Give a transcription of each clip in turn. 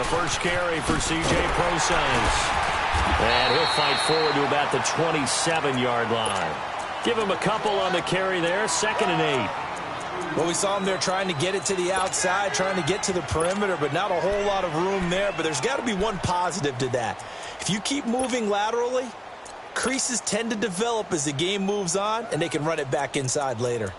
The first carry for C.J. Prosise. And he'll fight forward to about the 27-yard line. Give him a couple on the carry there. 2nd and 8. Well, we saw him there trying to get it to the outside, trying to get to the perimeter, but not a whole lot of room there. But there's got to be one positive to that. If you keep moving laterally, creases tend to develop as the game moves on, and they can run it back inside later.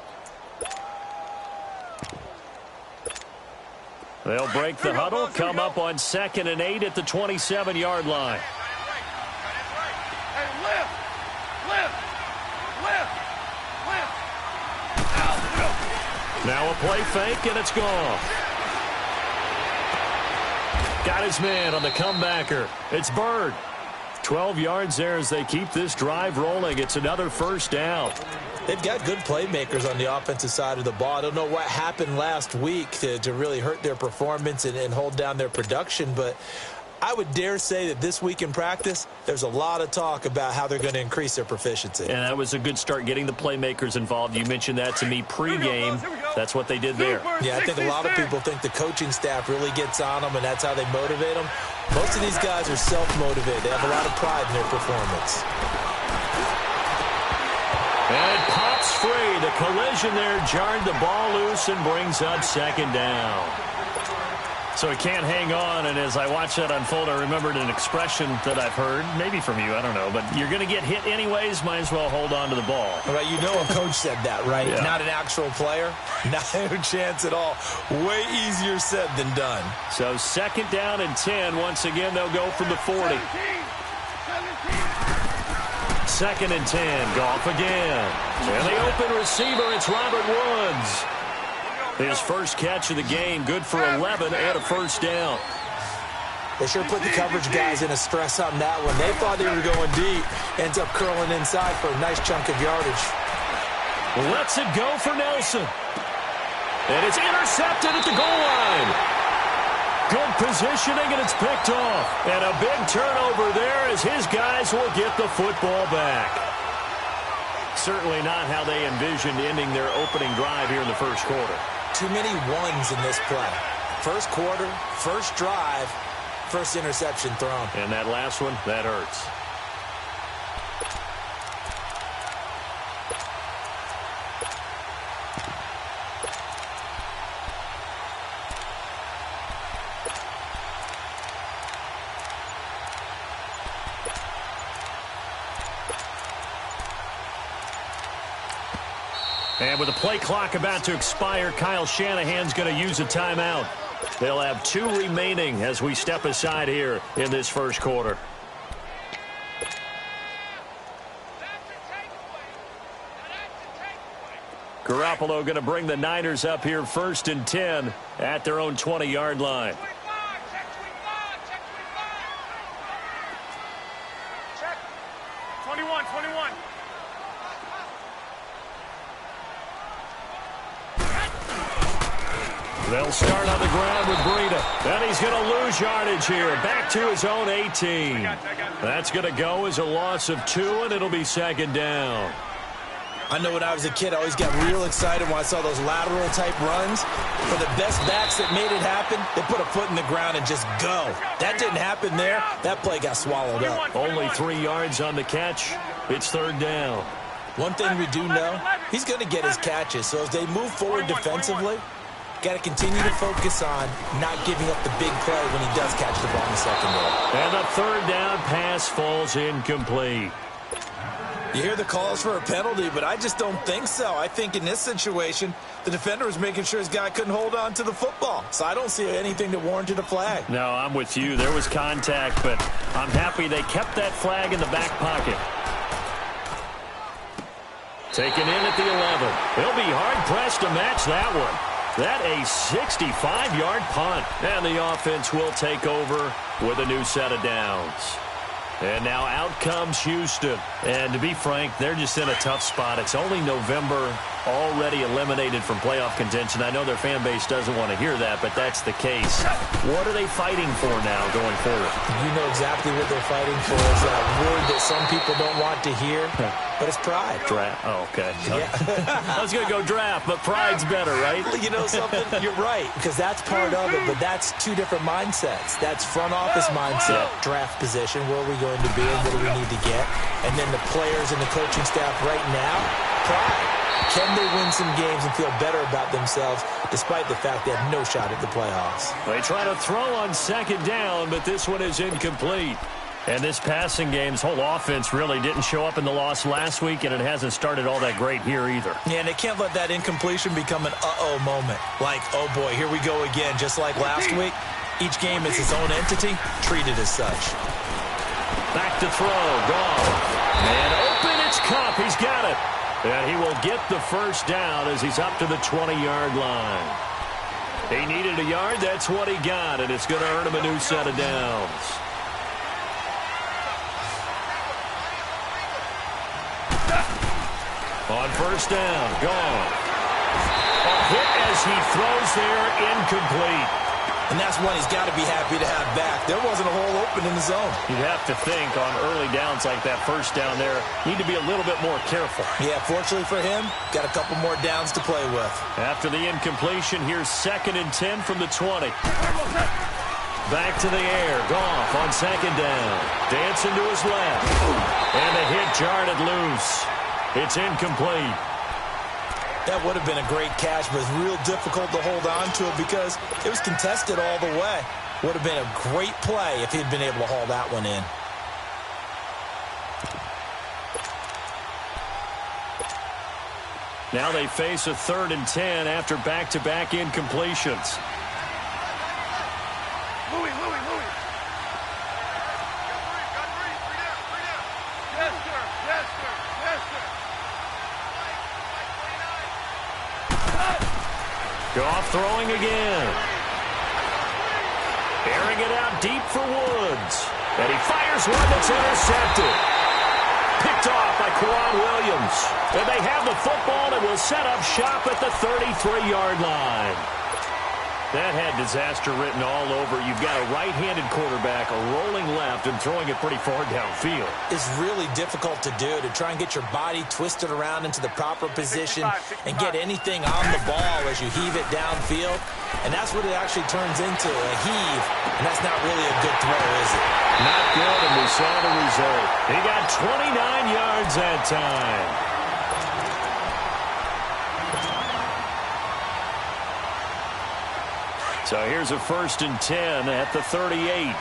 They'll break the huddle, come up on 2nd and 8 at the 27-yard line. Now a play fake, and it's gone. Got his man on the comebacker. It's Bird. 12 yards there as they keep this drive rolling. It's another first down. They've got good playmakers on the offensive side of the ball. I don't know what happened last week to really hurt their performance and hold down their production, but I would dare say that this week in practice, there's a lot of talk about how they're going to increase their proficiency. And that was a good start, getting the playmakers involved. You mentioned that to me pregame. That's what they did there. Yeah, I think a lot of people think the coaching staff really gets on them, and that's how they motivate them. Most of these guys are self-motivated. They have a lot of pride in their performance. And it pops free. The collision there jarred the ball loose and brings up 2nd down. So he can't hang on, and as I watch that unfold, I remembered an expression that I've heard, maybe from you, I don't know, but you're going to get hit anyways, might as well hold on to the ball. Right, you know a coach said that, right? Yeah. Not an actual player. Not a chance at all. Way easier said than done. So 2nd down and 10. Once again, they'll go from the 40. 2nd and 10. Goff again. And the open receiver, it's Robert Woods. His first catch of the game, good for 11 and a first down. They sure put the coverage guys in a stress on that one. They thought they were going deep. Ends up curling inside for a nice chunk of yardage. Lets it go for Nelson. And it's intercepted at the goal line. Good positioning, and it's picked off. And a big turnover there as his guys will get the football back. Certainly not how they envisioned ending their opening drive here in the first quarter. Too many ones in this play. First quarter, first drive, first interception thrown. And that last one, that hurts. And with the play clock about to expire, Kyle Shanahan's going to use a timeout. They'll have 2 remaining as we step aside here in this first quarter. Garoppolo going to bring the Niners up here 1st and 10 at their own 20-yard line. Check. 21. They'll start on the ground with Breida. Then he's going to lose yardage here. Back to his own 18. That's going to go as a loss of 2, and it'll be 2nd down. I know when I was a kid, I always got real excited when I saw those lateral-type runs. For the best backs that made it happen, they put a foot in the ground and just go. That didn't happen there. That play got swallowed up. Only 3 yards on the catch. It's 3rd down. One thing we do know, he's going to get his catches. So as they move forward defensively, got to continue to focus on not giving up the big play when he does catch the ball in the secondary. And the 3rd down pass falls incomplete. You hear the calls for a penalty, but I just don't think so. I think in this situation, the defender was making sure his guy couldn't hold on to the football. So I don't see anything that warranted a flag. No, I'm with you. There was contact, but I'm happy they kept that flag in the back pocket. Taken in at the 11. They'll be hard-pressed to match that one. That a 65-yard punt. And the offense will take over with a new set of downs. And now out comes Houston. And to be frank, they're just in a tough spot. It's only November. already eliminated from playoff contention. I know their fan base doesn't want to hear that, but that's the case. What are they fighting for now going forward? You know exactly what they're fighting for. Is that word that some people don't want to hear, but it's pride. Draft. Oh, okay. Yeah. I was going to go draft, but pride's better, right? You know something? You're right, because that's part of it, but that's two different mindsets. That's front office mindset, draft position, where are we going to be and what do we need to get? And then the players and the coaching staff right now, pride. Can they win some games and feel better about themselves despite the fact they have no shot at the playoffs? They try to throw on second down, but this one is incomplete. And this passing game's whole offense really didn't show up in the loss last week, and it hasn't started all that great here either. Yeah, and they can't let that incompletion become an uh-oh moment. Like, oh boy, here we go again, just like last week. Each game is its own entity, treated as such. Back to throw, gone. And open, it's Cup, he's got it. And he will get the first down as he's up to the 20-yard line. He needed a yard, that's what he got, and it's going to earn him a new set of downs. On first down, gone. A hit as he throws there, incomplete. And that's one he's got to be happy to have back. There wasn't a hole open in the zone. You'd have to think on early downs like that first down there, need to be a little bit more careful. Yeah, fortunately for him, got a couple more downs to play with. After the incompletion, here's 2nd and 10 from the 20. Back to the air, Goff on second down. Dancing to his left. And the hit jarred it loose. It's incomplete. That would have been a great catch, but it's real difficult to hold on to it because it was contested all the way. Would have been a great play if he'd been able to haul that one in. Now they face a 3rd and 10 after back-to-back incompletions. Louis. Got three down. Yes, sir. Goff throwing again. Airing it out deep for Woods. And he fires one that's intercepted. Picked off by Quan Williams. And they have the football and will set up shop at the 33-yard line. That had disaster written all over. You've got a right-handed quarterback, a rolling left, and throwing it pretty far downfield. It's really difficult to do, to try and get your body twisted around into the proper position 65. and get anything on the ball as you heave it downfield. And that's what it actually turns into, a heave. And that's not really a good throw, is it? Not good, and we saw the result. He got 29 yards that time. So here's a 1st and 10 at the 38.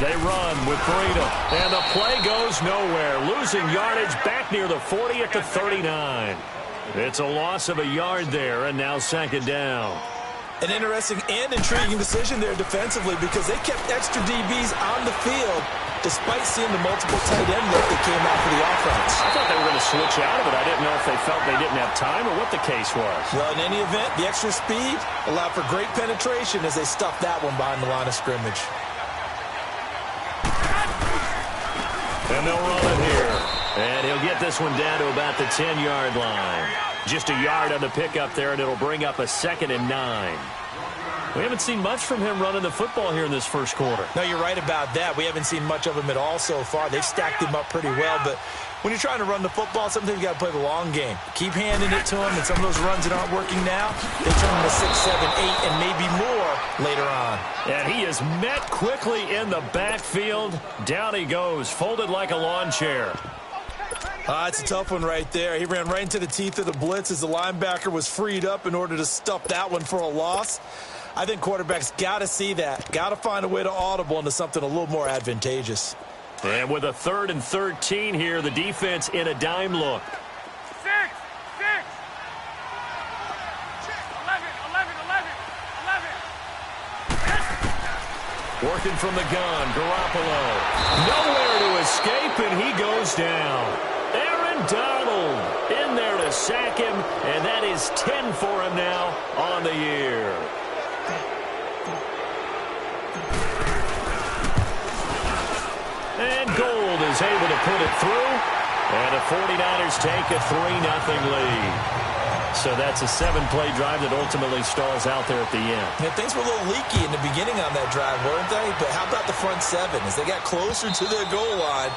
They run with Breida, and the play goes nowhere. Losing yardage back near the 40 at the 39. It's a loss of a yard there, and now 2nd down. An interesting and intriguing decision there defensively because they kept extra DBs on the field despite seeing the multiple tight end look that came out for the offense. I thought they were going to switch out of it. I didn't know if they felt they didn't have time or what the case was. Well, in any event, the extra speed allowed for great penetration as they stuffed that one behind the line of scrimmage. And they'll run it here. And he'll get this one down to about the 10-yard line. Just a yard on the pickup there, and it'll bring up a 2nd and 9. We haven't seen much from him running the football here in this first quarter. No, you're right about that. We haven't seen much of him at all so far. They've stacked him up pretty well, but when you're trying to run the football, sometimes you got to play the long game. Keep handing it to him, and some of those runs that aren't working now, they turn into 6, 7, 8, and maybe more later on. And he is met quickly in the backfield. Down he goes, folded like a lawn chair. It's a tough one right there. He ran right into the teeth of the blitz as the linebacker was freed up in order to stuff that one for a loss. I think quarterbacks got to see that. Got to find a way to audible into something a little more advantageous. And with a 3rd and 13 here, the defense in a dime look. 6. 11. Working from the gun, Garoppolo. Nowhere to escape, and he goes down. Aaron Donald in there to sack him, and that is 10 for him now on the year. And Gold is able to put it through. And the 49ers take a 3-0 lead. So that's a 7-play drive that ultimately stalls out there at the end. Yeah, things were a little leaky in the beginning on that drive, weren't they? But how about the front seven? As they got closer to their goal line,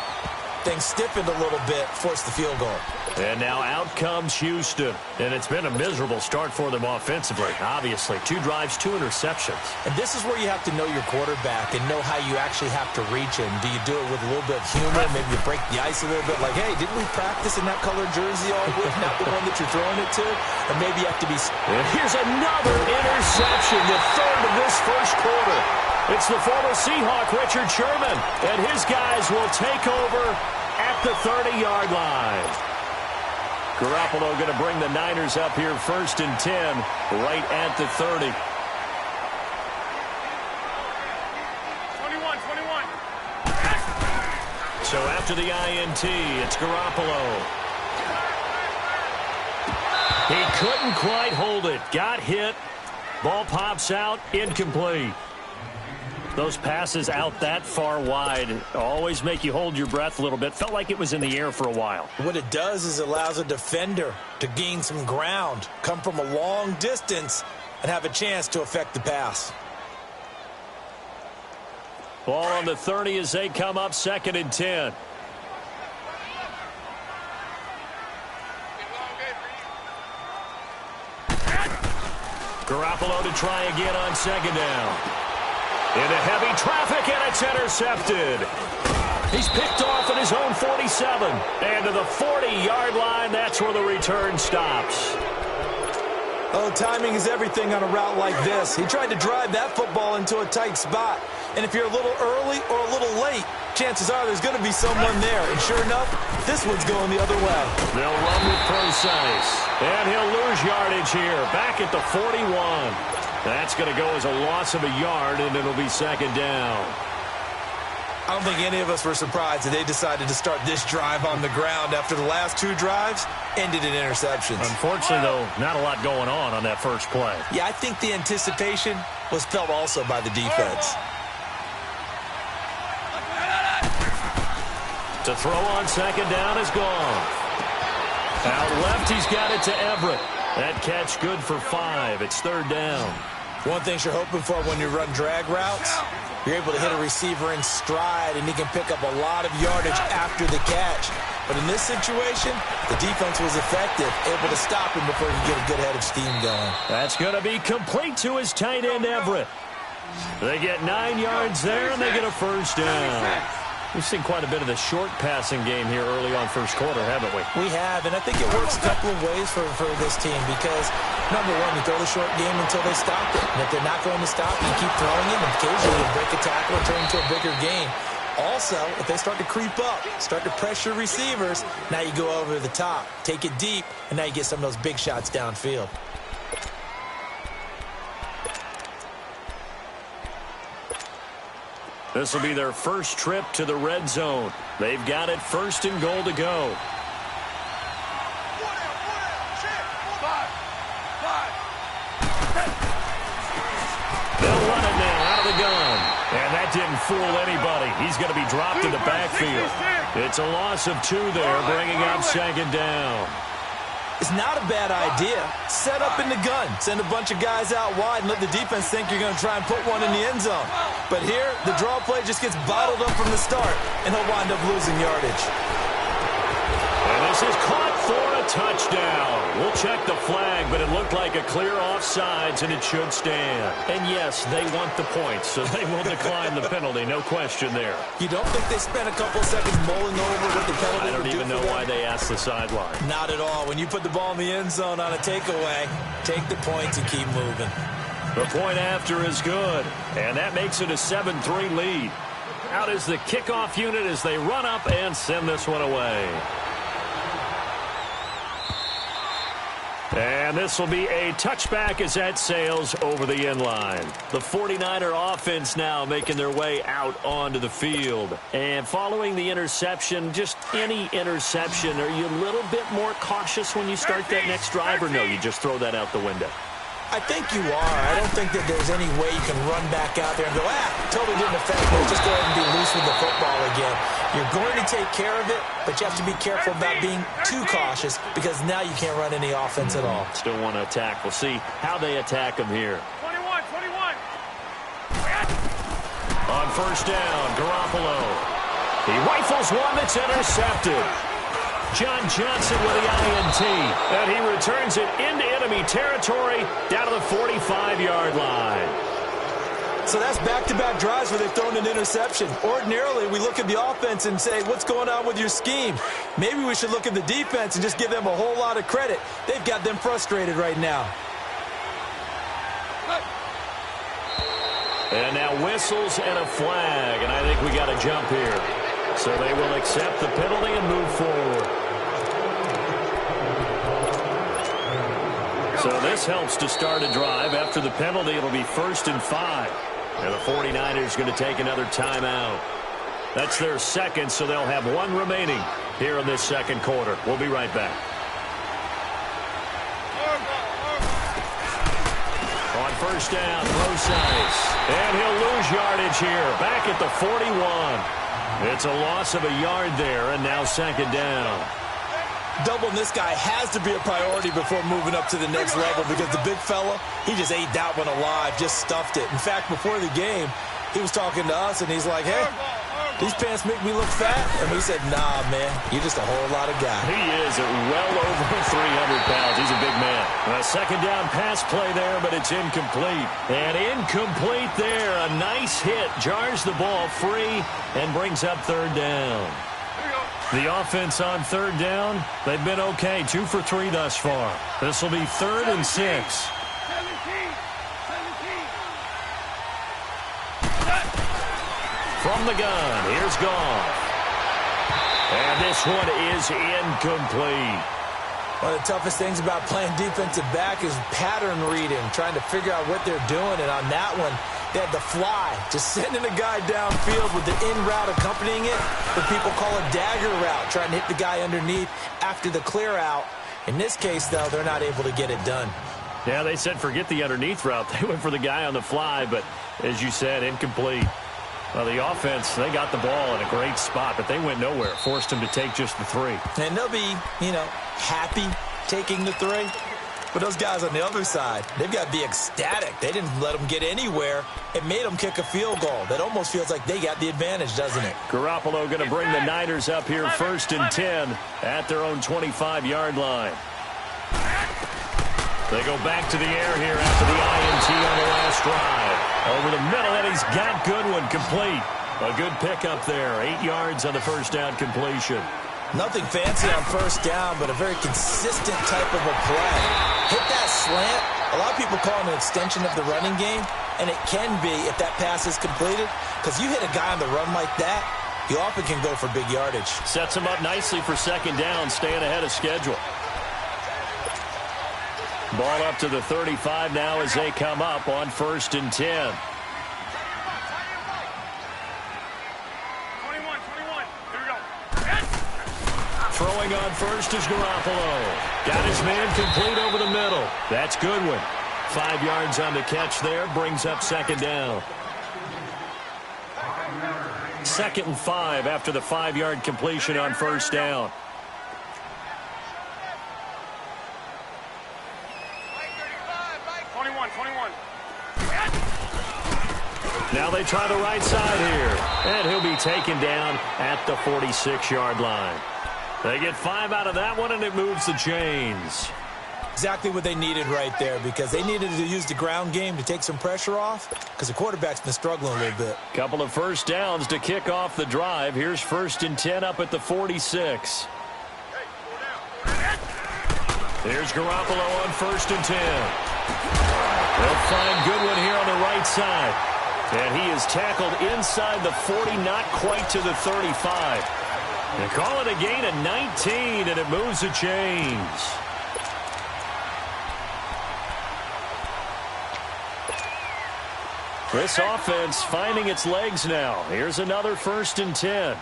things stiffened a little bit, forced the field goal. And now out comes Houston. And it's been a miserable start for them offensively, obviously. 2 drives, 2 interceptions. And this is where you have to know your quarterback and know how you actually have to reach him. Do you do it with a little bit of humor? Maybe you break the ice a little bit like, hey, didn't we practice in that colored jersey all week? Not the one that you're throwing it to? Or maybe you have to be... And here's another interception, the third of this first quarter. It's the former Seahawk, Richard Sherman. And his guys will take over at the 30-yard line. Garoppolo going to bring the Niners up here 1st and 10, right at the 30. 21. So after the INT, it's Garoppolo. He couldn't quite hold it. Got hit. Ball pops out. Incomplete. Those passes out that far wide always make you hold your breath a little bit. Felt like it was in the air for a while. What it does is it allows a defender to gain some ground, come from a long distance, and have a chance to affect the pass. Ball on the 30 as they come up 2nd and 10. Garoppolo to try again on 2nd down. Into heavy traffic, and it's intercepted. He's picked off at his own 47. And to the 40-yard line, that's where the return stops. Oh, timing is everything on a route like this. He tried to drive that football into a tight spot. And if you're a little early or a little late, chances are there's going to be someone there. And sure enough, this one's going the other way. They'll run with precise. And he'll lose yardage here, back at the 41. That's going to go as a loss of a yard, and it'll be 2nd down. I don't think any of us were surprised that they decided to start this drive on the ground after the last 2 drives ended in interceptions. Unfortunately, though, not a lot going on that first play. Yeah, I think the anticipation was felt also by the defense. To throw on 2nd down is gone. Out left, he's got it to Everett. That catch good for 5. It's 3rd down. One thing you're hoping for when you run drag routes, you're able to hit a receiver in stride, and he can pick up a lot of yardage after the catch. But in this situation, the defense was effective, able to stop him before he could get a good head of steam going. That's going to be complete to his tight end, Everett. They get 9 yards there, and they get a 1st down. We've seen quite a bit of the short passing game here early on first quarter, haven't we? We have, and I think it works a couple of ways for this team because, number one, you throw the short game until they stop it. And if they're not going to stop, you keep throwing it, and occasionally you break a tackle and turn into a bigger game. Also, if they start to creep up, start to pressure receivers, now you go over the top, take it deep, and now you get some of those big shots downfield. This will be their first trip to the red zone. They've got it 1st and goal to go. They'll run it now out of the gun. And that didn't fool anybody. He's going to be dropped in the backfield. It's a loss of 2 there, bringing up 2nd down. It's not a bad idea. Set up in the gun. Send a bunch of guys out wide and let the defense think you're going to try and put one in the end zone. But here, the draw play just gets bottled up from the start, and he'll wind up losing yardage. And this is caught for a touchdown. We'll check the flag, but it looked like a clear offsides, and it should stand. And yes, they want the points, so they will decline the penalty. No question there. You don't think they spent a couple seconds mulling over what the penalty I don't would do even know why they asked the sideline. Not at all. When you put the ball in the end zone on a takeaway, take the points and keep moving. The point after is good, and that makes it a 7-3 lead. Out is the kickoff unit as they run up and send this one away. And this will be a touchback as that sails over the end line. The 49er offense now making their way out onto the field. And following the interception, just any interception, are you a little bit more cautious when you start that next drive, or no, you just throw that out the window? I think you are. I don't think that there's any way you can run back out there and go, totally didn't affect me. Just go ahead and be loose with the football again. You're going to take care of it, but you have to be careful about being too cautious because now you can't run any offense at all. Still want to attack. We'll see how they attack him here. 21, 21. On first down, Garoppolo. He rifles one that's intercepted. John Johnson with the INT. And he returns it into enemy territory down to the 45-yard line. So that's back-to-back drives where they've thrown an interception. Ordinarily, we look at the offense and say, what's going on with your scheme? Maybe we should look at the defense and just give them a whole lot of credit. They've got them frustrated right now. And now whistles and a flag, and I think we got a jump here. So they will accept the penalty and move forward. So this helps to start a drive. After the penalty, it'll be 1st and 5. And the 49ers going to take another timeout. That's their second, so they'll have one remaining here in this second quarter. We'll be right back. On first down, Rosize. And he'll lose yardage here. Back at the 41. It's a loss of a yard there, and now second down. Doubling this guy has to be a priority before moving up to the next level because the big fella, he just ate that one alive, just stuffed it. In fact, before the game, he was talking to us, and he's like, hey, these pants make me look fat. And we said, nah, man, you're just a whole lot of guy. He is at well over 300 pounds. He's a big man. A second down pass play there, but it's incomplete. And incomplete there. A nice hit. Jars the ball free and brings up third down. The offense on third down, they've been okay. 2 for 3 thus far. This will be 3rd and 6. 17. From the gun, here's Goff. And this one is incomplete. One of the toughest things about playing defensive back is pattern reading, trying to figure out what they're doing. And on that one, they had the fly, just sending a guy downfield with the in route accompanying it, what people call a dagger route, trying to hit the guy underneath after the clear out. In this case, though, they're not able to get it done. Yeah, they said forget the underneath route. They went for the guy on the fly, but as you said, incomplete. Well, the offense, they got the ball in a great spot, but they went nowhere. Forced him to take just the 3. And they'll be, happy taking the 3. But those guys on the other side, they've got to be ecstatic. They didn't let them get anywhere. It made them kick a field goal. That almost feels like they got the advantage, doesn't it? Garoppolo going to bring the Niners up here 1st and 10 at their own 25-yard line. They go back to the air here after the INT on the last drive. Over the middle, and he's got Goodwin complete. A good pickup there. 8 yards on the first down completion. Nothing fancy on first down, but a very consistent type of a play. Hit that slant. A lot of people call it an extension of the running game, and it can be if that pass is completed, because you hit a guy on the run like that, you often can go for big yardage. Sets him up nicely for second down, staying ahead of schedule. Ball up to the 35 now as they come up on 1st and 10. 21. Here we go. Throwing on first is Garoppolo. Got his man complete over the middle. That's Goodwin. 5 yards on the catch there. Brings up second down. 2nd and 5 after the 5-yard completion on first down. 21. Now they try the right side here. And he'll be taken down at the 46-yard line. They get 5 out of that one, and it moves the chains. Exactly what they needed right there, because they needed to use the ground game to take some pressure off, because the quarterback's been struggling a little bit. Couple of first downs to kick off the drive. Here's 1st and 10 up at the 46. Here's Garoppolo on 1st and 10. They'll find Goodwin here on the right side. And he is tackled inside the 40, not quite to the 35. They call it a gain of 19, and it moves the chains. This offense finding its legs now. Here's another 1st and 10.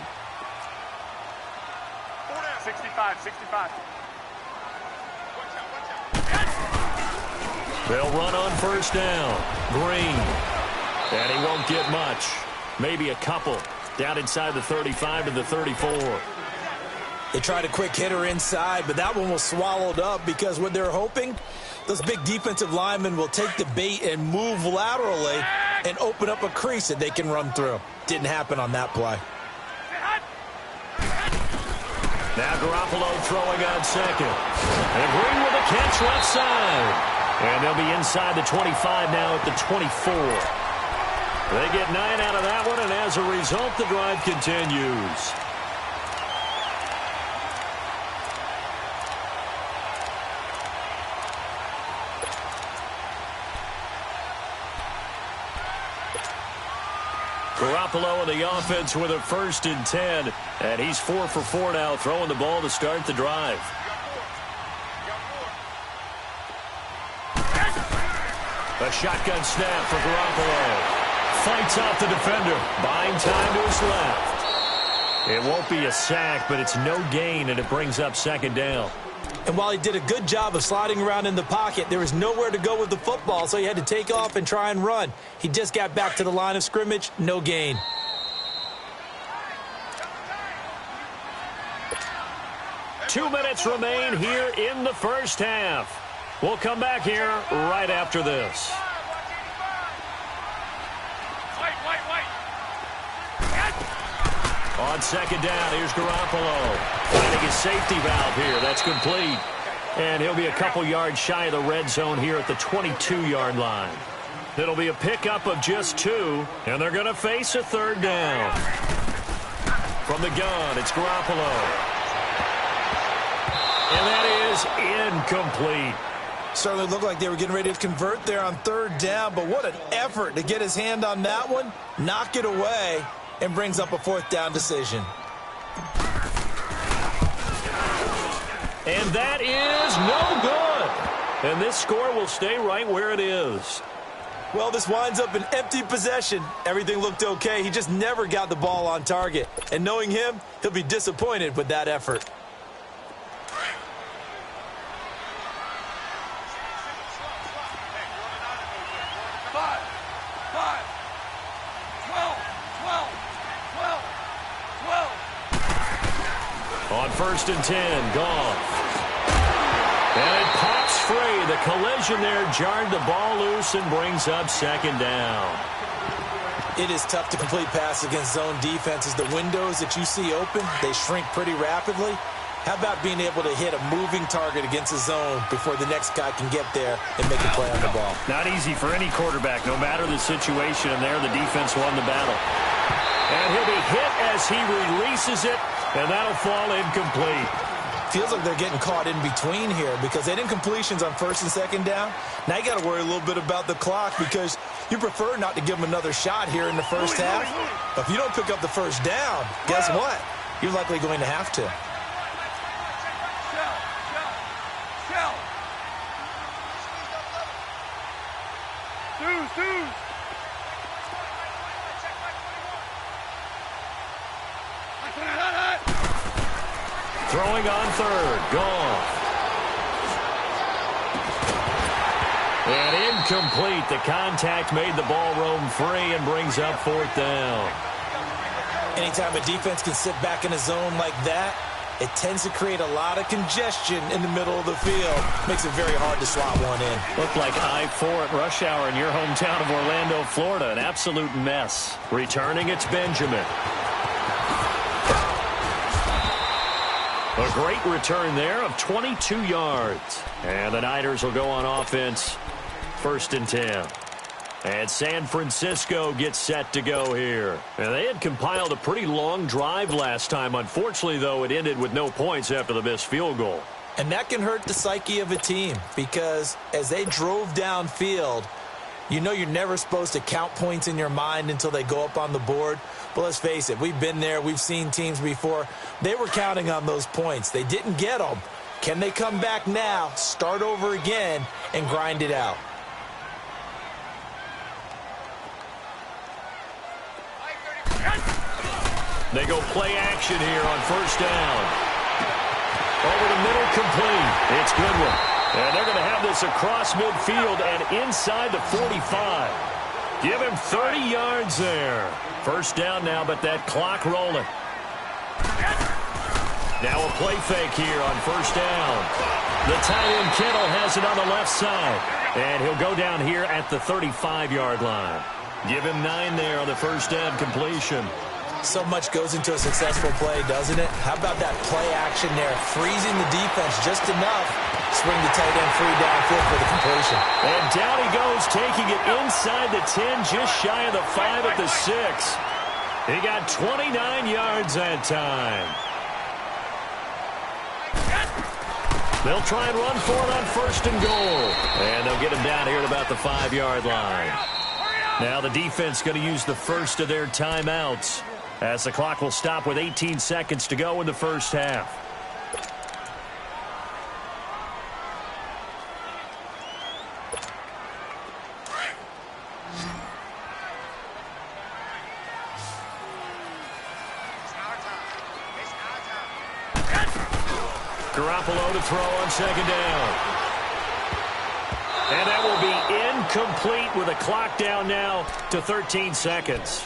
65. They'll run on first down. Green. And he won't get much. Maybe a couple. Down inside the 35 to the 34. They tried a quick hitter inside, but that one was swallowed up because what they're hoping, those big defensive linemen will take the bait and move laterally and open up a crease that they can run through. Didn't happen on that play. Now Garoppolo throwing on second. And Green with a catch left side. And they'll be inside the 25 now at the 24. They get 9 out of that one, and as a result, the drive continues. Garoppolo in the offense with a 1st and 10. And he's 4 for 4 now, throwing the ball to start the drive. A shotgun snap for Garoppolo. Fights off the defender. Buying time to his left. It won't be a sack, but it's no gain, and it brings up 2nd down. And while he did a good job of sliding around in the pocket, there was nowhere to go with the football, so he had to take off and try and run. He just got back to the line of scrimmage. No gain. Two minutes remain here in the first half. We'll come back here right after this. On 2nd down, here's Garoppolo. Finding his safety valve here. That's complete. And he'll be a couple yards shy of the red zone here at the 22-yard line. It'll be a pickup of just 2, and they're going to face a 3rd down. From the gun, it's Garoppolo. And that is incomplete. Certainly looked like they were getting ready to convert there on 3rd down, but what an effort to get his hand on that one, knock it away, and brings up a 4th down decision. And that is no good. And this score will stay right where it is. Well, this winds up an empty possession. Everything looked okay. He just never got the ball on target. And knowing him, he'll be disappointed with that effort. On 1st and 10, Goff. And it pops free. The collision there jarred the ball loose and brings up 2nd down. It is tough to complete passes against zone defenses. The windows that you see open, they shrink pretty rapidly. How about being able to hit a moving target against a zone before the next guy can get there and make a play on the ball? Not easy for any quarterback, no matter the situation. And there, the defense won the battle. And he'll be hit as he releases it, and that'll fall incomplete. Feels like they're getting caught in between here because they didn't completions on 1st and 2nd down. Now you got to worry a little bit about the clock because you prefer not to give them another shot here in the first half. But if you don't pick up the 1st down, guess what? You're likely going to have to. Throwing on 3rd, Goff. And incomplete. The contact made the ball roam free and brings up 4th down. Anytime a defense can sit back in a zone like that, it tends to create a lot of congestion in the middle of the field. Makes it very hard to slot one in. Looked like I-4 at rush hour in your hometown of Orlando, Florida. An absolute mess. Returning, it's Benjamin. A great return there of 22 yards. And the Niners will go on offense. 1st and 10. And San Francisco gets set to go here. And they had compiled a pretty long drive last time. Unfortunately, though, it ended with no points after the missed field goal. And that can hurt the psyche of a team because as they drove downfield, you know you're never supposed to count points in your mind until they go up on the board. But let's face it, we've been there. We've seen teams before. They were counting on those points. They didn't get them. Can they come back now, start over again, and grind it out? They go play action here on 1st down. Over the middle, complete. It's Goodwin. And they're going to have this across midfield and inside the 45. Give him 30 yards there. First down now, but that clock rolling. Now a play fake here on first down. The tight end Kittle has it on the left side. And he'll go down here at the 35-yard line. Give him 9 there on the first down completion. So much goes into a successful play, doesn't it? How about that play action there? Freezing the defense just enough. Swing the tight end free downfield for the completion. And down he goes, taking it inside the 10, just shy of the 5 at the 6. He got 29 yards that time. They'll try and run for it on first and goal. And they'll get him down here at about the 5-yard line. Now the defense going to use the first of their timeouts, as the clock will stop with 18 seconds to go in the first half. Garoppolo to throw on second down. And that will be incomplete with a clock down now to 13 seconds.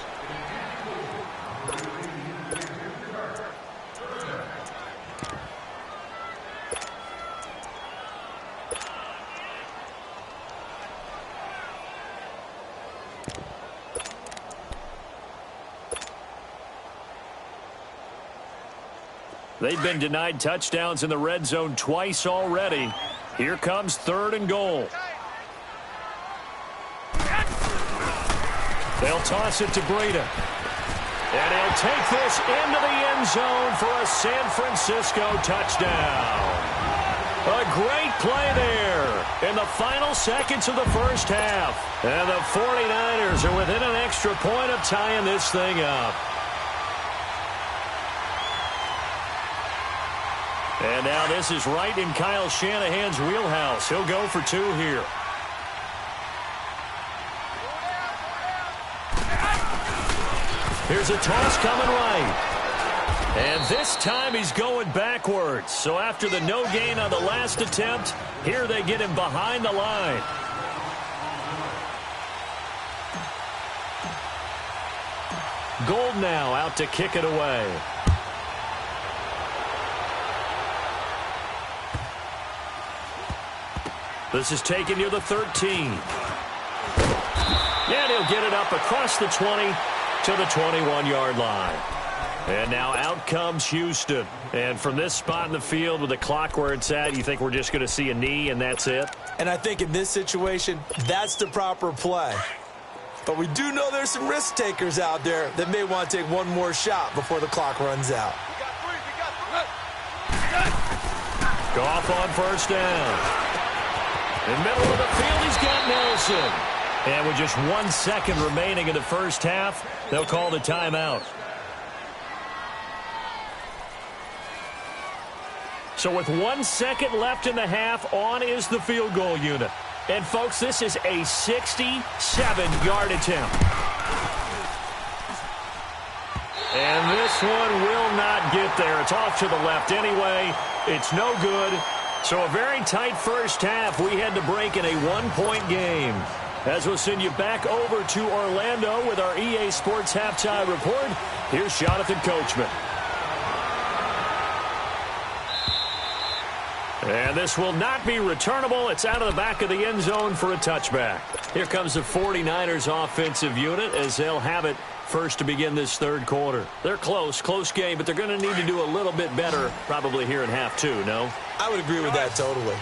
They've been denied touchdowns in the red zone twice already. Here comes third and goal. They'll toss it to Breida. And he'll take this into the end zone for a San Francisco touchdown. A great play there in the final seconds of the first half. And the 49ers are within an extra point of tying this thing up. And now this is right in Kyle Shanahan's wheelhouse. He'll go for 2 here. Here's a toss coming right. And this time he's going backwards. So after the no gain on the last attempt, here they get him behind the line. Gold now out to kick it away. This is taken near the 13. And he'll get it up across the 20 to the 21-yard line. And now out comes Houston. And from this spot in the field with the clock where it's at, you think we're just going to see a knee and that's it? And I think in this situation, that's the proper play. But we do know there's some risk takers out there that may want to take one more shot before the clock runs out. Goff on first down. In the middle of the field, he's got Nelson. And with just 1 second remaining in the first half, they'll call the timeout. So with 1 second left in the half, on is the field goal unit. And, folks, this is a 67-yard attempt. And this one will not get there. It's off to the left anyway. It's no good. So a very tight first half. We had to break in a 1-point game. As we'll send you back over to Orlando with our EA Sports Halftime Report, here's Jonathan Coachman. And this will not be returnable. It's out of the back of the end zone for a touchback. Here comes the 49ers offensive unit as they'll have it first to begin this third quarter. They're close game, but they're going to need to do a little bit better probably here in half 2, no? I would agree with that totally.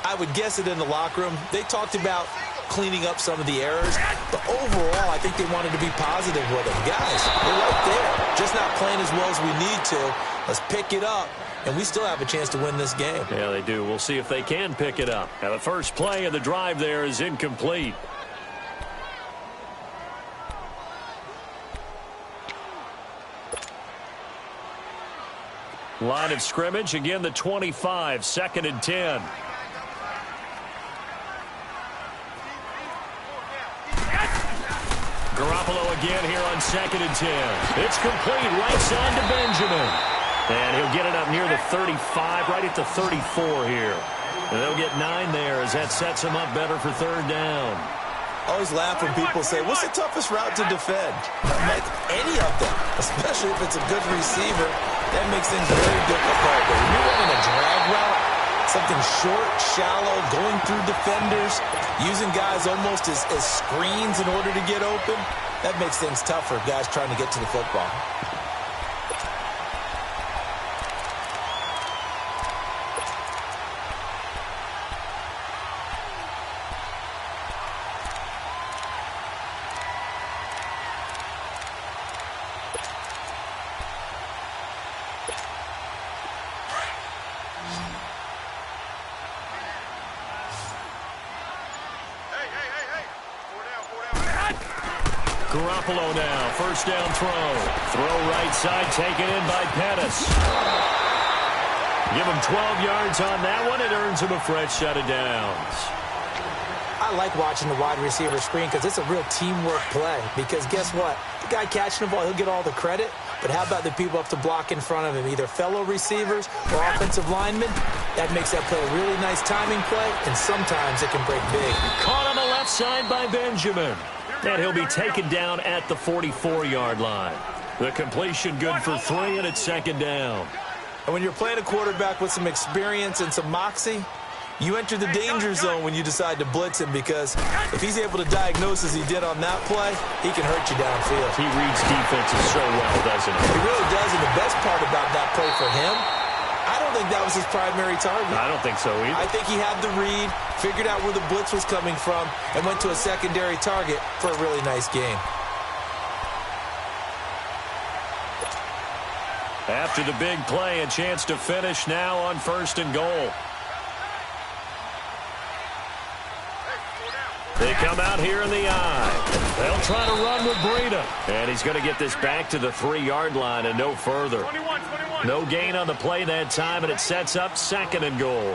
I would guess it in the locker room. They talked about cleaning up some of the errors, but overall, I think they wanted to be positive with them. Guys, we're right there. Just not playing as well as we need to. Let's pick it up, and we still have a chance to win this game. Yeah, they do. We'll see if they can pick it up. Now, the first play of the drive there is incomplete. Line of scrimmage, again the 25, 2nd and 10. Garoppolo again here on 2nd and 10. It's complete, right side to Benjamin. And he'll get it up near the 35, right at the 34 here. And they'll get 9 there as that sets him up better for third down. Always laugh when people say, what's the toughest route to defend? Any of them, especially if it's a good receiver, that makes things very difficult. But when you're running a drag route, something short, shallow, going through defenders, using guys almost as screens in order to get open, that makes things tougher, guys trying to get to the football. Garoppolo now, first down throw. Throw right side, taken in by Pettis. Give him 12 yards on that one. It earns him a fresh set of downs. I like watching the wide receiver screen because it's a real teamwork play. Because guess what? The guy catching the ball, he'll get all the credit. But how about the people up to block in front of him, either fellow receivers or offensive linemen? That makes that play a really nice timing play, and sometimes it can break big. Caught on the left side by Benjamin. And he'll be taken down at the 44-yard line. The completion good for 3, and it's second down. And when you're playing a quarterback with some experience and some moxie, you enter the danger zone when you decide to blitz him, because if he's able to diagnose as he did on that play, he can hurt you downfield. He reads defenses so well, doesn't he? He really does, and the best part about that play for him, I don't think that was his primary target. I don't think so either. I think he had the read, figured out where the blitz was coming from, and went to a secondary target for a really nice game. After the big play, a chance to finish now on first and goal. They come out here in the eye. They'll try to run with Breida. And he's going to get this back to the 3-yard line and no further. 21. No gain on the play that time, and it sets up second and goal.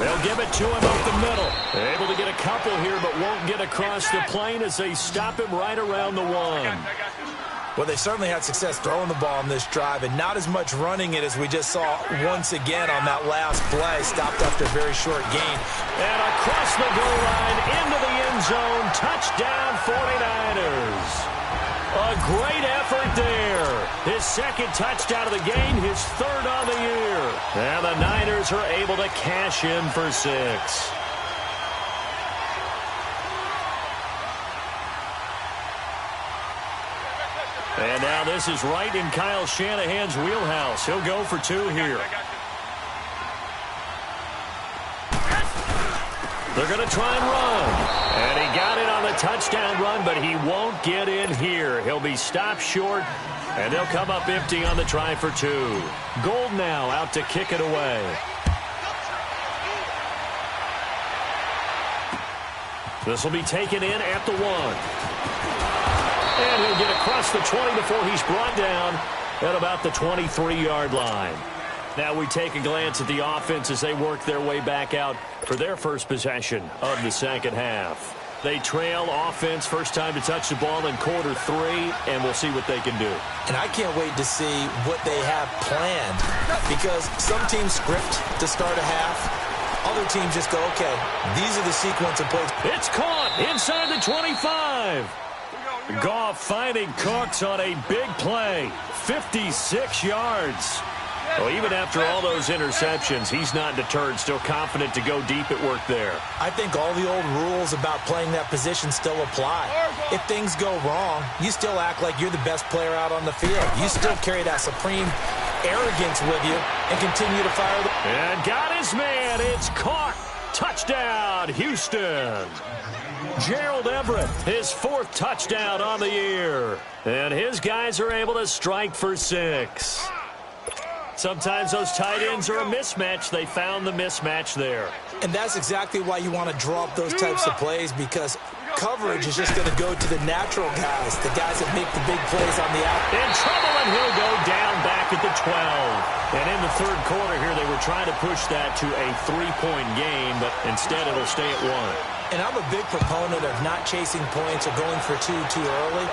They'll give it to him up the middle. Able to get a couple here, but won't get across the plane as they stop him right around the 1. Well, they certainly had success throwing the ball on this drive, and not as much running it as we just saw once again on that last play. Stopped after a very short gain. And across the goal line, into the end zone. Touchdown, 49ers. A great effort there. His second touchdown of the game, his third on the year. And the Niners are able to cash in for 6. And now this is right in Kyle Shanahan's wheelhouse. He'll go for 2 here. They're going to try and run. And he got it on the touchdown run, but he won't get in here. He'll be stopped short, and they'll come up empty on the try for 2. Gold now out to kick it away. This will be taken in at the 1. And he'll get across the 20 before he's brought down at about the 23-yard line. Now we take a glance at the offense as they work their way back out for their first possession of the second half. They trail offense, first time to touch the ball in quarter 3, and we'll see what they can do. And I can't wait to see what they have planned, because some teams script to start a half. Other teams just go, okay, these are the sequence of plays. It's caught inside the 25. Goff finding Cooks on a big play, 56 yards. Well, even after all those interceptions, he's not deterred, still confident to go deep at work there. I think all the old rules about playing that position still apply. If things go wrong, you still act like you're the best player out on the field. You still carry that supreme arrogance with you and continue to fire. And got his man. It's caught. Touchdown, Houston. Gerald Everett, his 4th touchdown on the year. And his guys are able to strike for 6. Sometimes those tight ends are a mismatch. They found the mismatch there. And that's exactly why you want to draw up those types of plays, because coverage is just going to go to the natural guys, the guys that make the big plays on the out. In trouble, and he'll go down back at the 12. And in the third quarter here, they were trying to push that to a 3-point game, but instead it'll stay at 1. And I'm a big proponent of not chasing points or going for 2 too early.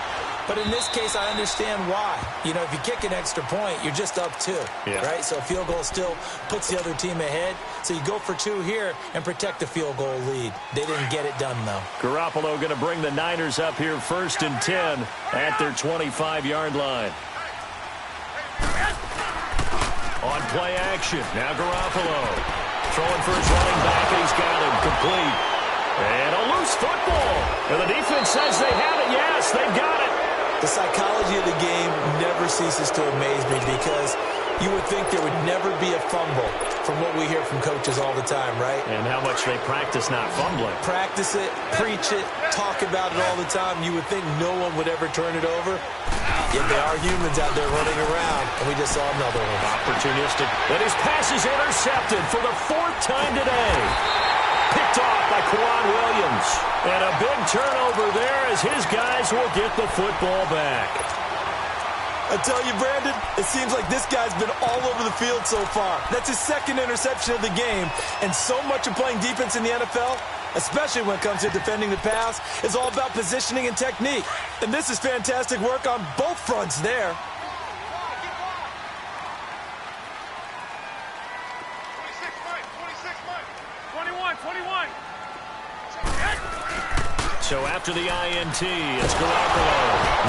But in this case, I understand why. You know, if you kick an extra point, you're just up 2, right? So a field goal still puts the other team ahead. So you go for 2 here and protect the field goal lead. They didn't get it done, though. Garoppolo going to bring the Niners up here 1st and 10 at their 25-yard line. On play action, now Garoppolo throwing for his running back, and he's got him complete. And a loose football. And the defense says they have it. Yes, they've got it. The psychology of the game never ceases to amaze me because you would think there would never be a fumble from what we hear from coaches all the time, right? And how much they practice not fumbling. Practice it, preach it, talk about it all the time. You would think no one would ever turn it over. Yet there are humans out there running around, and we just saw another one. Opportunistic. And his pass is intercepted for the 4th time today. Picked off by Quan Williams. And a big turnover there as his guys will get the football back. I tell you, Brandon, it seems like this guy's been all over the field so far. That's his 2nd interception of the game. And so much of playing defense in the NFL, especially when it comes to defending the pass, is all about positioning and technique. And this is fantastic work on both fronts there. 21. So after the INT, it's Garoppolo.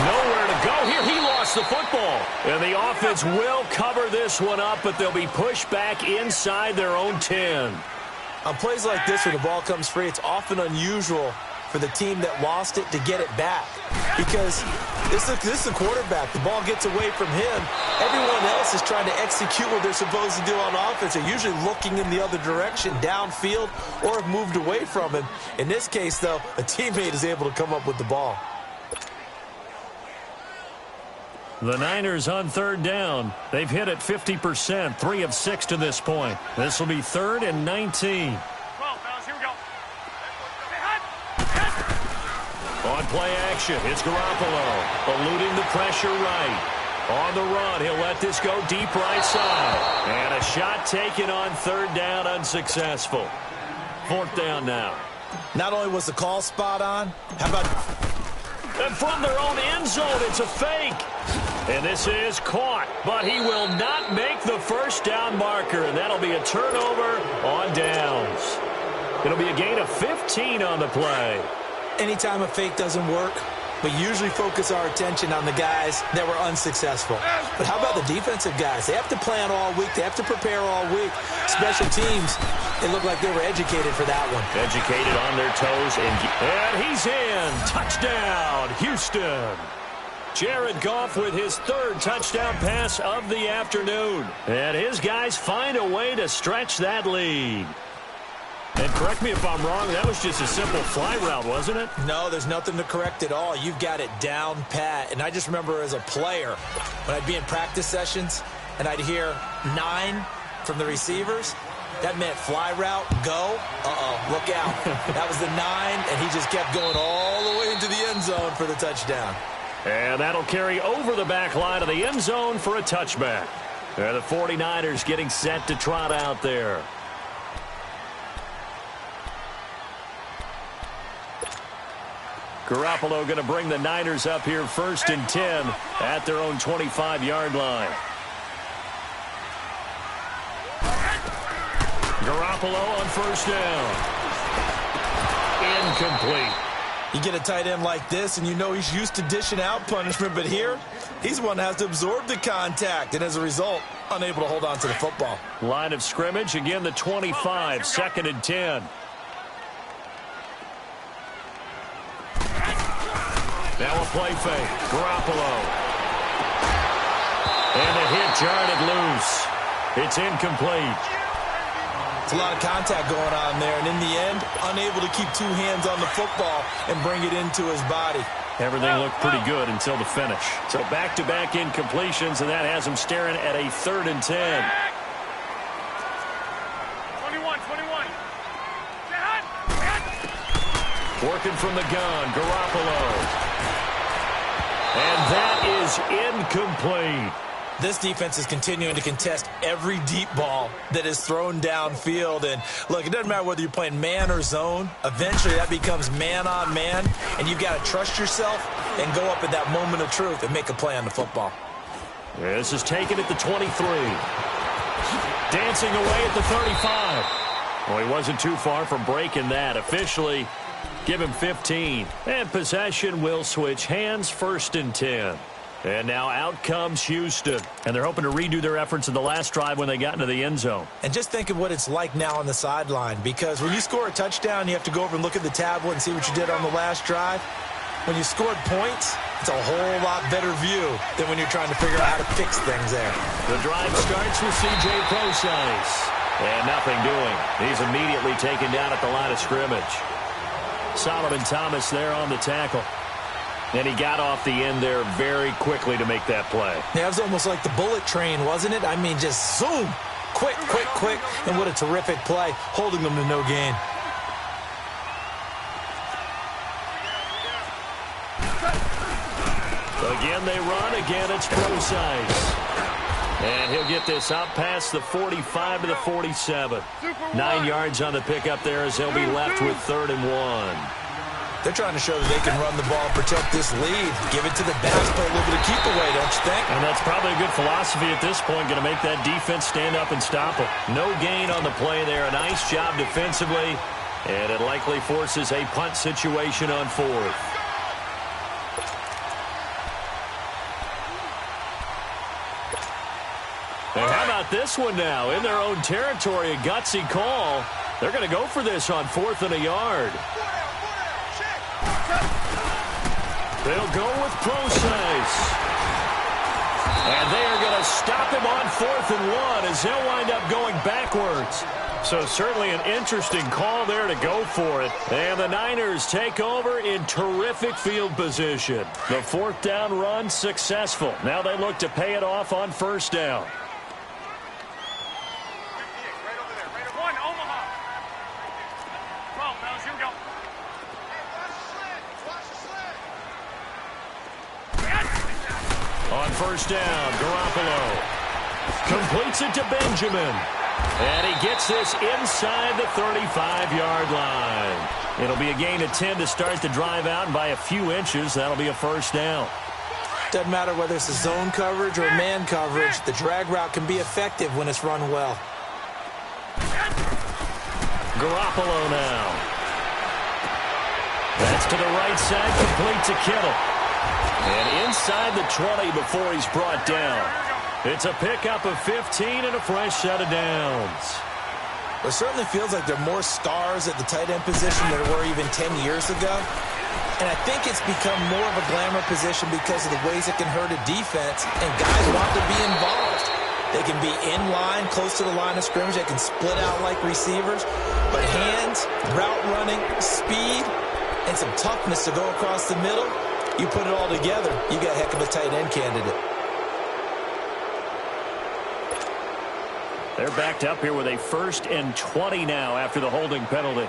Nowhere to go here. He lost the football. And the offense will cover this one up, but they'll be pushed back inside their own 10. On plays like this where the ball comes free, it's often unusual for the team that lost it to get it back. Because this is the quarterback. The ball gets away from him. Everyone else is trying to execute what they're supposed to do on offense. They're usually looking in the other direction, downfield, or have moved away from him. In this case, though, a teammate is able to come up with the ball. The Niners on 3rd down. They've hit it 50%, 3 of 6 to this point. This will be 3rd and 19. 12, fellas, here we go. On play action, it's Garoppolo, eluding the pressure right. On the run, he'll let this go deep right side. And a shot taken on 3rd down, unsuccessful. 4th down now. Not only was the call spot on, how about... And from their own end zone, it's a fake. And this is caught, but he will not make the 1st down marker, and that'll be a turnover on downs. It'll be a gain of 15 on the play. Anytime a fake doesn't work, we usually focus our attention on the guys that were unsuccessful. But how about the defensive guys? They have to plan all week. They have to prepare all week. Special teams, it looked like they were educated for that one. Educated on their toes. And he's in. Touchdown, Houston. Jared Goff with his 3rd touchdown pass of the afternoon. And his guys find a way to stretch that lead. And correct me if I'm wrong, that was just a simple fly route, wasn't it? No, there's nothing to correct at all. You've got it down pat. And I just remember as a player, when I'd be in practice sessions and I'd hear 9 from the receivers, that meant fly route, go, look out. That was the 9, and he just kept going all the way into the end zone for the touchdown. And that'll carry over the back line of the end zone for a touchback. And the 49ers getting set to trot out there. Garoppolo going to bring the Niners up here 1st and 10 at their own 25-yard line. Garoppolo on 1st down. Incomplete. You get a tight end like this, and you know he's used to dishing out punishment, but here, he's one that has to absorb the contact, and as a result, unable to hold on to the football. Line of scrimmage, again the 25, 2nd and 10. Now a play fake. Garoppolo. And the hit jarred it loose. It's incomplete. It's a lot of contact going on there, and in the end, unable to keep 2 hands on the football and bring it into his body. Everything looked pretty good until the finish. So back-to-back incompletions, and that has him staring at a 3rd and 10. 21. Working from the gun, Garoppolo. And that is incomplete. This defense is continuing to contest every deep ball that is thrown downfield. And, look, it doesn't matter whether you're playing man or zone. Eventually, that becomes man on man, and you've got to trust yourself and go up at that moment of truth and make a play on the football. This is taken at the 23. Dancing away at the 35. Well, he wasn't too far from breaking that. Officially, give him 15. And possession will switch hands, 1st and 10. And now out comes Houston. And they're hoping to redo their efforts in the last drive when they got into the end zone. And just think of what it's like now on the sideline, because when you score a touchdown, you have to go over and look at the tablet and see what you did on the last drive. When you scored points, it's a whole lot better view than when you're trying to figure out how to fix things there. The drive starts with C.J. Procise. And nothing doing. He's immediately taken down at the line of scrimmage. Solomon Thomas there on the tackle. And he got off the end there very quickly to make that play. Yeah, it was almost like the bullet train, wasn't it? I mean, just zoom. Quick, quick, quick. And what a terrific play, holding them to no gain. Again, they run. Again, it's Procise. And he'll get this out past the 45 to the 47. 9 yards on the pickup there as they'll be left with 3rd and 1. They're trying to show that they can run the ball, protect this lead, give it to the backs, play a little bit of keep away, don't you think? And that's probably a good philosophy at this point, going to make that defense stand up and stop them. No gain on the play there. A nice job defensively, and it likely forces a punt situation on 4th. And how about this one now? In their own territory, a gutsy call. They're going to go for this on 4th and a yard. They'll go with Procise. And they are going to stop him on 4th and 1 as they'll wind up going backwards. So certainly an interesting call there to go for it. And the Niners take over in terrific field position. The 4th down run successful. Now they look to pay it off on 1st down. On 1st down, Garoppolo completes it to Benjamin. And he gets this inside the 35-yard line. It'll be a gain of 10 to start the drive out, and by a few inches, that'll be a 1st down. Doesn't matter whether it's a zone coverage or man coverage, the drag route can be effective when it's run well. Garoppolo now. That's to the right side, complete to Kittle. And inside the 20 before he's brought down. It's a pickup of 15 and a fresh set of downs. It certainly feels like there are more stars at the tight end position than there were even 10 years ago. And I think it's become more of a glamour position because of the ways it can hurt a defense, and guys want to be involved. They can be in line, close to the line of scrimmage. They can split out like receivers. But hands, route running, speed, and some toughness to go across the middle, you put it all together, you got a heck of a tight end candidate. They're backed up here with a 1st and 20 now after the holding penalty.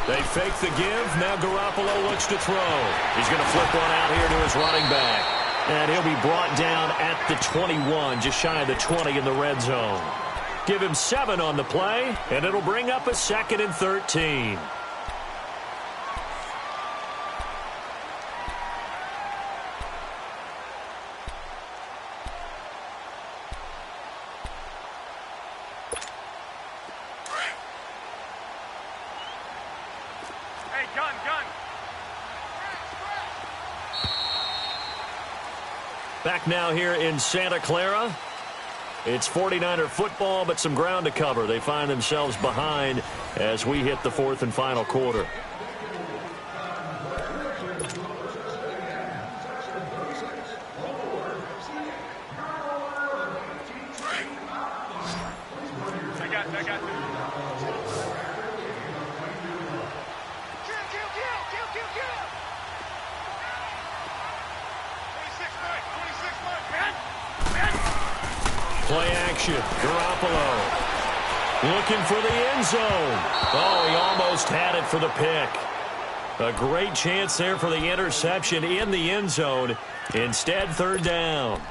They fake the give. Now Garoppolo looks to throw. He's going to flip one out here to his running back. And he'll be brought down at the 21, just shy of the 20 in the red zone. Give him 7 on the play, and it'll bring up a 2nd and 13. Back now here in Santa Clara. It's 49er football, but some ground to cover. They find themselves behind as we hit the 4th and final quarter. I got. Play action. Garoppolo looking for the end zone. Oh, he almost had it for the pick. A great chance there for the interception in the end zone. Instead, third down.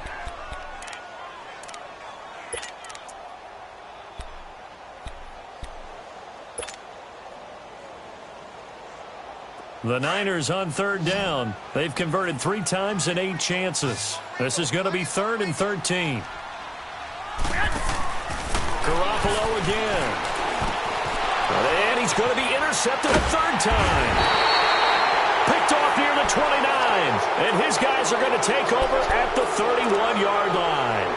The Niners on third down. They've converted 3 times in 8 chances. This is going to be 3rd and 13. Garoppolo again. And he's going to be intercepted a 3rd time. Picked off near the 29. And his guys are going to take over at the 31-yard line.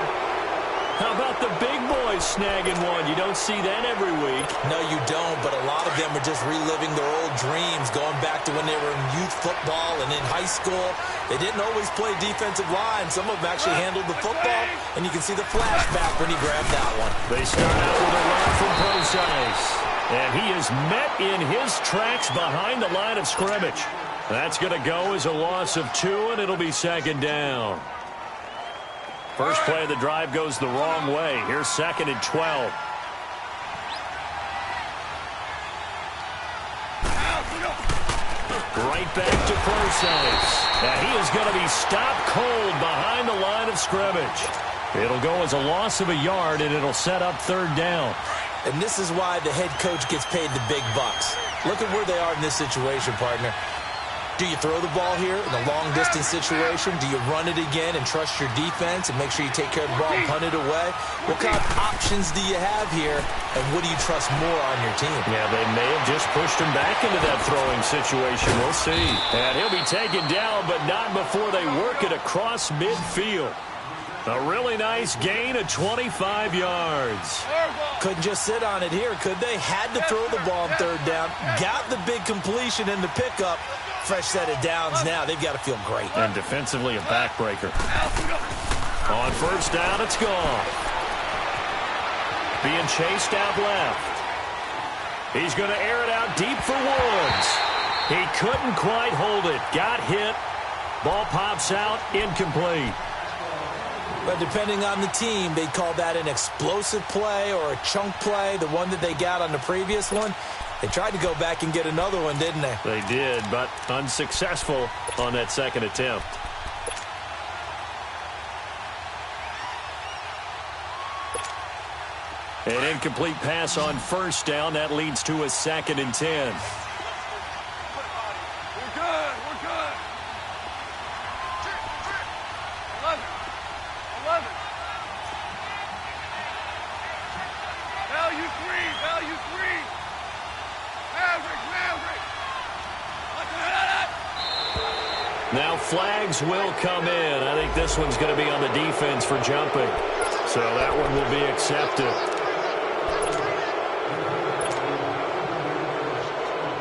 How about the big boys snagging one? You don't see that every week. No, you don't, but a lot of them are just reliving their old dreams, going back to when they were in youth football and in high school. They didn't always play defensive line. Some of them actually handled the football, and you can see the flashback when he grabbed that one. They start out with a run from Procise, and he is met in his tracks behind the line of scrimmage. That's going to go as a loss of 2, and it'll be 2nd down. First play of the drive goes the wrong way. Here's 2nd and 12. Right back to Procise. And he is going to be stopped cold behind the line of scrimmage. It'll go as a loss of a yard, and it'll set up 3rd down. And this is why the head coach gets paid the big bucks. Look at where they are in this situation, partner. Do you throw the ball here in a long-distance situation? Do you run it again and trust your defense and make sure you take care of the ball and punt it away? What kind of options do you have here, and what do you trust more on your team? Yeah, they may have just pushed him back into that throwing situation. We'll see. And he'll be taken down, but not before they work it across midfield. A really nice gain of 25 yards. Couldn't just sit on it here, could they? Had to throw the ball on 3rd down. Got the big completion in the pickup. Fresh set of downs now. They've got to feel great. And defensively, a backbreaker. On 1st down, it's gone. Being chased out left. He's going to air it out deep for Woods. He couldn't quite hold it. Got hit. Ball pops out. Incomplete. But depending on the team, they'd call that an explosive play or a chunk play, the one that they got on the previous one. They tried to go back and get another one, didn't they? They did, but unsuccessful on that 2nd attempt. An incomplete pass on 1st down. That leads to a 2nd and 10. We're good. 11. Value 3. Maverick. Now flags will come in. I think this one's going to be on the defense for jumping. So that one will be accepted.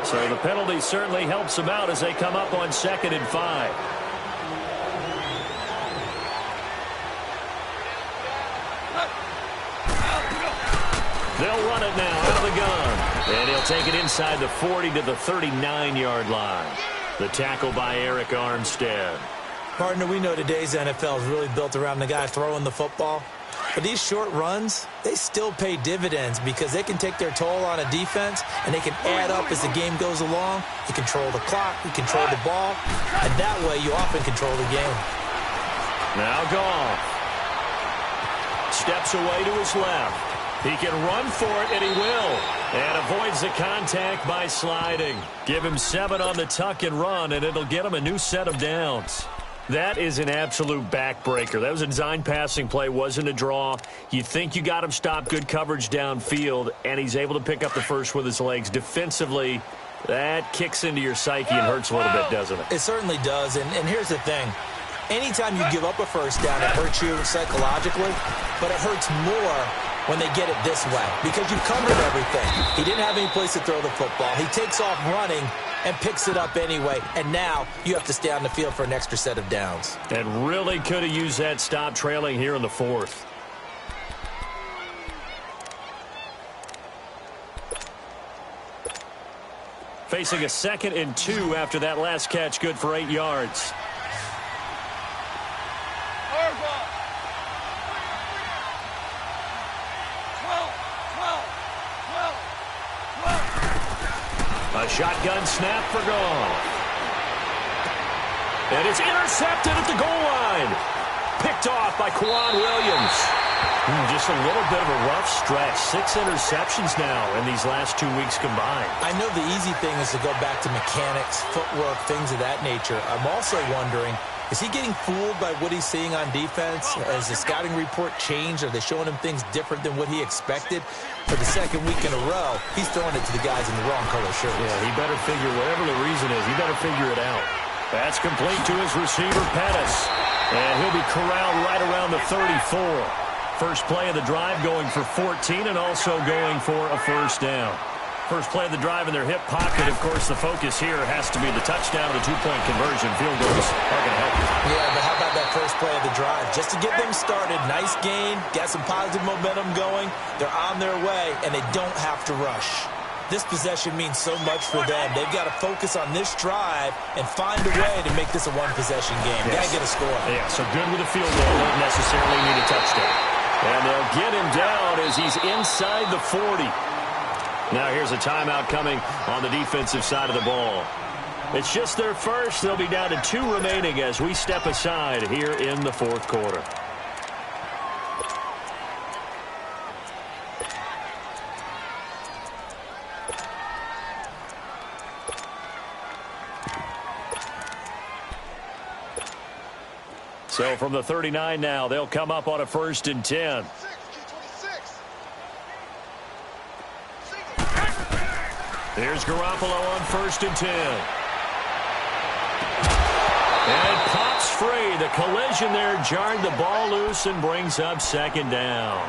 So the penalty certainly helps them out as they come up on 2nd and 5. They'll run it now out of the gun. And he'll take it inside the 40 to the 39-yard line. The tackle by Eric Armstead. Partner, we know today's NFL is really built around the guy throwing the football. But these short runs, they still pay dividends because they can take their toll on a defense and they can add up as the game goes along. You control the clock, you control the ball, and that way you often control the game. Now Goff steps away to his left. He can run for it, and he will. And avoids the contact by sliding. Give him 7 on the tuck and run, and it'll get him a new set of downs. That is an absolute backbreaker. That was a design passing play, wasn't a draw. You think you got him stopped, good coverage downfield, and he's able to pick up the first with his legs. Defensively, that kicks into your psyche and hurts a little bit, doesn't it? It certainly does, and here's the thing. Anytime you give up a first down, it hurts you psychologically, but it hurts more when they get it this way because you've covered everything. He didn't have any place to throw the football. He takes off running and picks it up anyway, and now you have to stay on the field for an extra set of downs. And really could have used that stop trailing here in the 4th. Facing a 2nd and 2 after that last catch, good for 8 yards. A A shotgun snap for Goff. And it's intercepted at the goal line. Picked off by Quan Williams. Just a little bit of a rough stretch. 6 interceptions now in these last 2 weeks combined. I know the easy thing is to go back to mechanics, footwork, things of that nature. I'm also wondering, is he getting fooled by what he's seeing on defense? Has the scouting report changed? Are they showing him things different than what he expected? For the second week in a row, he's throwing it to the guys in the wrong color shirts. Yeah, he better figure, whatever the reason is, he better figure it out. That's complete to his receiver, Pettis. And he'll be corralled right around the 34. First play of the drive going for 14 and also going for a first down. First play of the drive in their hip pocket. Of course, the focus here has to be the touchdown or the two-point conversion. Field goals are going to help you. Yeah, but how about that first play of the drive? Just to get them started, nice gain, got some positive momentum going. They're on their way, and they don't have to rush. This possession means so much for them. They've got to focus on this drive and find a way to make this a one-possession game. Yes. Got to get a score. Yeah, so good with a field goal. Don't necessarily need a touchdown. And they'll get him down as he's inside the 40. Now here's a timeout coming on the defensive side of the ball. It's just their first. They'll be down to 2 remaining as we step aside here in the fourth quarter. So from the 39 now, they'll come up on a 1st and 10. Here's Garoppolo on 1st and 10. And it pops free. The collision there jarred the ball loose and brings up 2nd down.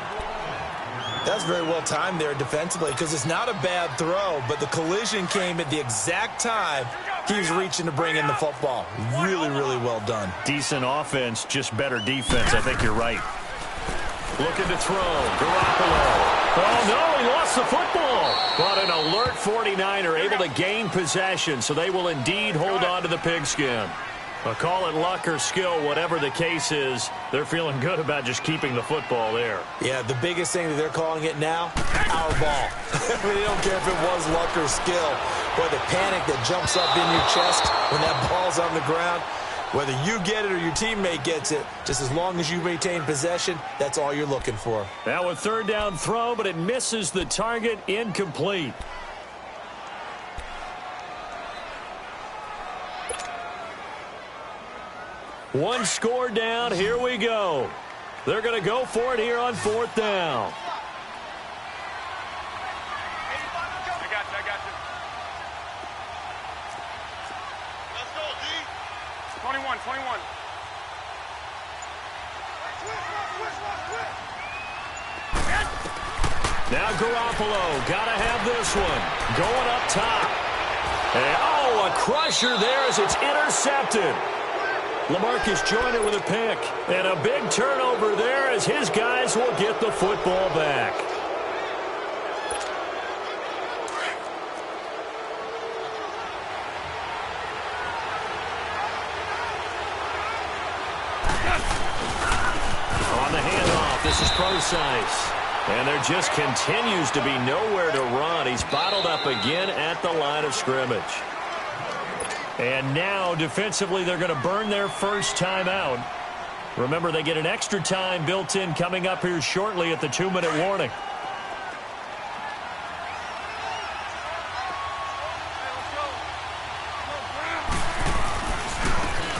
That's very well timed there defensively because it's not a bad throw, but the collision came at the exact time he was reaching to bring in the football. Really, really well done. Decent offense, just better defense. I think you're right. Looking to throw. Garoppolo. Oh, no, he lost the football. But an alert 49er able to gain possession, so they will indeed hold on to the pigskin. Call it luck or skill, whatever the case is, they're feeling good about just keeping the football there. Yeah, the biggest thing that they're calling it now, our ball. I mean, they don't care if it was luck or skill. Boy, the panic that jumps up in your chest when that ball's on the ground, whether you get it or your teammate gets it, just as long as you maintain possession, that's all you're looking for. Now a 3rd down throw, but it misses the target, incomplete. One score down. Here we go. They're going to go for it here on 4th down. I got you. Let's go, D. 21. Now Garoppolo, got to have this one. Going up top. And, oh, a crusher there as it's intercepted. LaMarcus Joyner with a pick. And a big turnover there as his guys will get the football back. On the handoff, this is Procise. And there just continues to be nowhere to run. He's bottled up again at the line of scrimmage. And now, defensively, they're going to burn their first timeout. Remember, they get an extra time built in coming up here shortly at the 2-minute warning.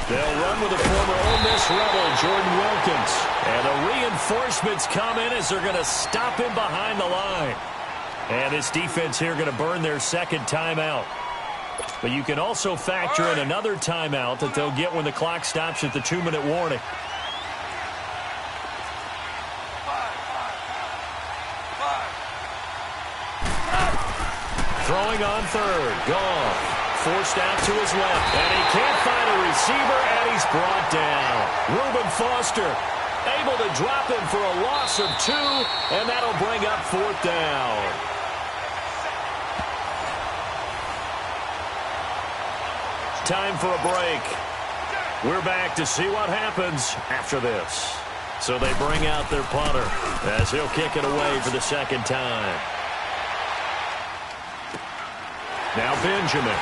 They'll run with the former Ole Miss Rebel, Jordan Wilkins. And the reinforcements come in as they're going to stop him behind the line. And this defense here going to burn their 2nd timeout. But you can also factor in another timeout that they'll get when the clock stops at the 2-minute warning. Throwing on 3rd. Goff. Forced out to his left. And he can't find a receiver, and he's brought down. Reuben Foster able to drop him for a loss of 2, and that'll bring up 4th down. Time for a break. We're back to see what happens after this. So they bring out their punter as he'll kick it away for the 2nd time. Now Benjamin.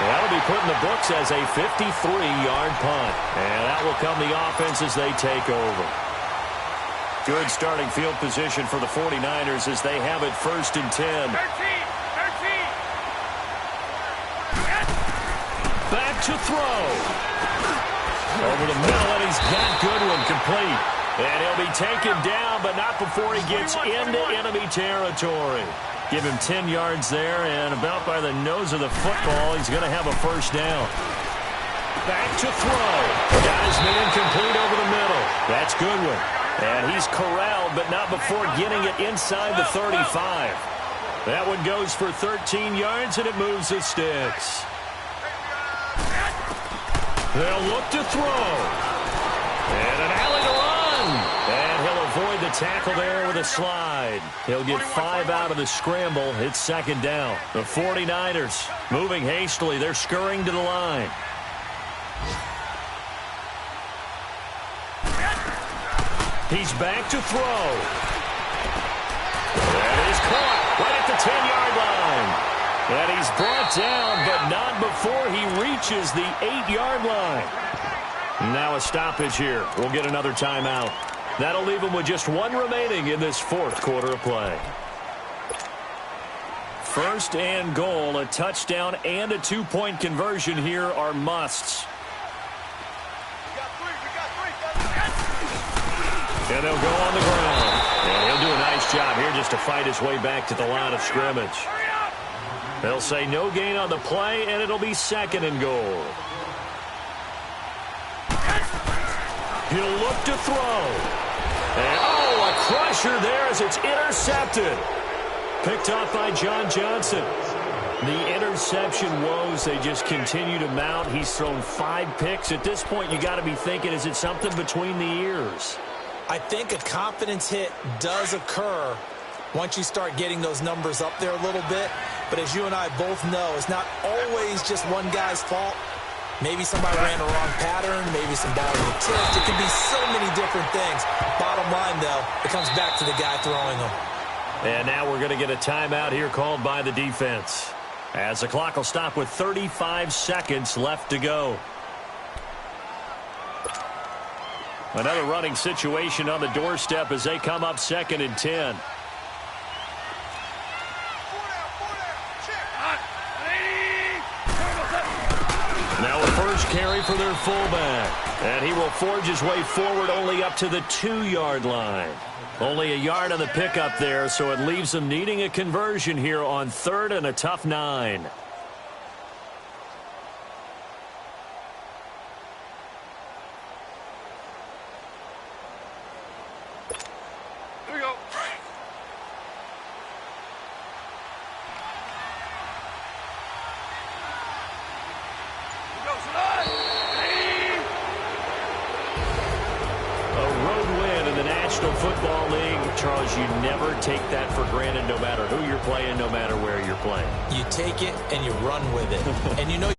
That'll be put in the books as a 53-yard punt. And that will come the offense as they take over. Good starting field position for the 49ers as they have it 1st and 10. 13. Back to throw. Over the middle, and he's got Goodwin complete. And he'll be taken down, but not before he gets into enemy territory. Give him 10 yards there, and about by the nose of the football, he's going to have a 1st down. Back to throw. Guy's man complete over the middle. That's Goodwin. And he's corralled, but not before getting it inside the 35. That one goes for 13 yards, and it moves the sticks. They'll look to throw. And an alley to run. And he'll avoid the tackle there with a slide. He'll get 5 out of the scramble. It's 2nd down. The 49ers moving hastily. They're scurrying to the line. He's back to throw. That is caught right at the 10-yard line. And he's brought down, but not before he reaches the 8-yard line. Now a stoppage here. We'll get another timeout. That'll leave him with just 1 remaining in this 4th quarter of play. 1st and goal, a touchdown and a 2-point conversion here are musts. And they'll go on the ground. And he'll do a nice job here just to fight his way back to the line of scrimmage. They'll say no gain on the play, and it'll be 2nd and goal. He'll look to throw. And, a crusher there as it's intercepted. Picked off by John Johnson. The interception woes, they just continue to mount. He's thrown 5 picks. At this point, you got to be thinking, is it something between the ears? I think a confidence hit does occur once you start getting those numbers up there a little bit. But as you and I both know, it's not always just one guy's fault. Maybe somebody ran a wrong pattern, maybe some ball was tipped. It can be so many different things. Bottom line, though, it comes back to the guy throwing them. And now we're going to get a timeout here called by the defense, as the clock will stop with 35 seconds left to go. Another running situation on the doorstep as they come up 2nd and 10. Now a first carry for their fullback. And he will forge his way forward only up to the 2-yard line. Only a yard on the pickup there, so it leaves them needing a conversion here on 3rd and a tough 9. Here we go. Football League, Charles, you never take that for granted no matter who you're playing, no matter where you're playing. You take it and you run with it. And you know